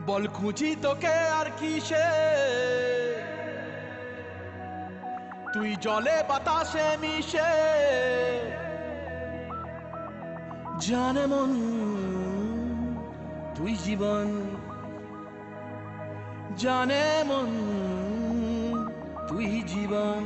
বল খুঁজি তোকে আর কিসে, তুই জলে বাতাসে মিশে। জানে মন তুই জীবন, জানে মন তুই জীবন।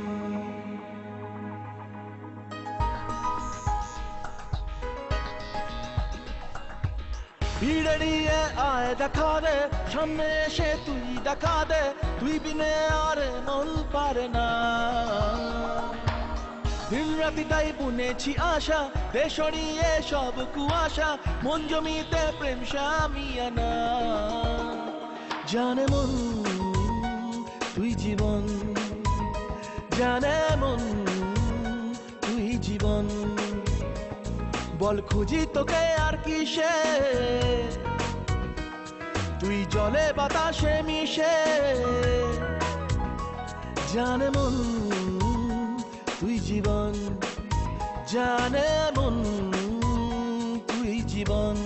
ভিড়িয়ে আয় দেখা দে, সামনে এসে তুই দেখা দে, তুই বিনে আর মন পারে না। দিন রাতি তাই বুনেছি আশা, দে সরিয়ে সব কুয়াশা, মন জমিতে প্রেম শামিয়ানা। জানে মন তুই জীবন, জানে মন তুই জীবন। বল খুঁজি তোকে আর কিসে, তুই জলে বাতাসে মিশে। জানে মন তুই জীবন, জানে মন তুই জীবন।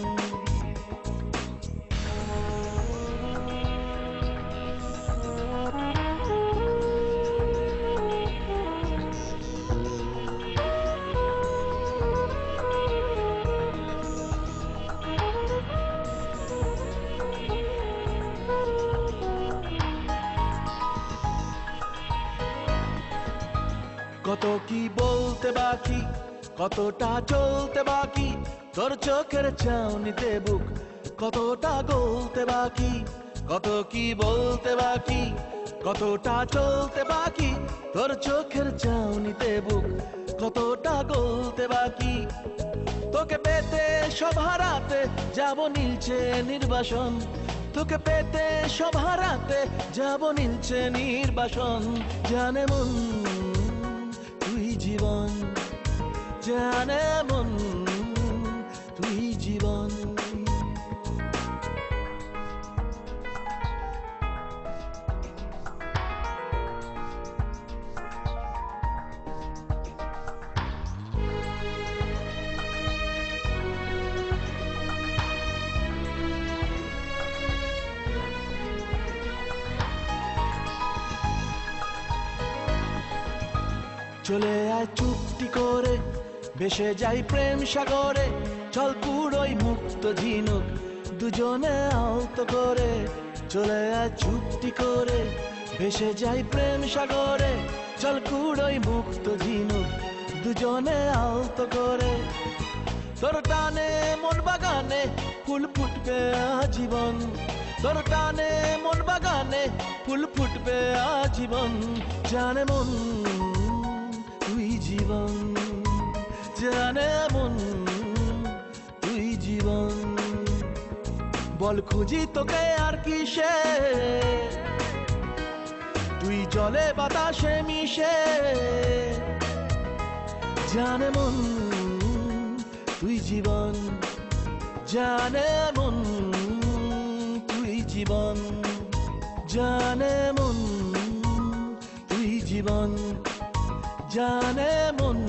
কত কি বলতে বাকি, কতটা চলতে বাকি, তোর চোখের চাউনিতে বুক কতটা গলতে বাকি। কত কি বলতে বাকি, কতটা চলতে বাকি, তোর চোখের চাউনিতে বুক কতটা গলতে বাকি। তোকে পেতে সব হারাতে যাব নীলছে নির্বাসন, তোকে পেতে সব হারাতে যাব নীলছে নির্বাসন। জানে মন তুই জীবন, জানে মন তুই জীবন। চলে আয় চুপটি করে, ভেসে যাই প্রেম সাগরে, চল পুরোই মুক্ত ঝিনুক দুজনে আলতো করে। চলে আয় চুপটি করে, ভেসে যাই প্রেম সাগরে, চল পুরোই মুক্ত ঝিনুক দুজনে আলতো করে। তোর টানে মন বাগানে ফুল ফুটবে আজীবন, তোর টানে মন বাগানে ফুল ফুটবে আজীবন। জানে মন তুই জীবন, জানে মন তুই জীবন। বল খুঁজি তোকে আর কিসে, তুই জলে বাতাসে মিশে। জানে মন তুই জীবন, জানে মন তুই জীবন, জানে মন তুই জীবন, জানে মন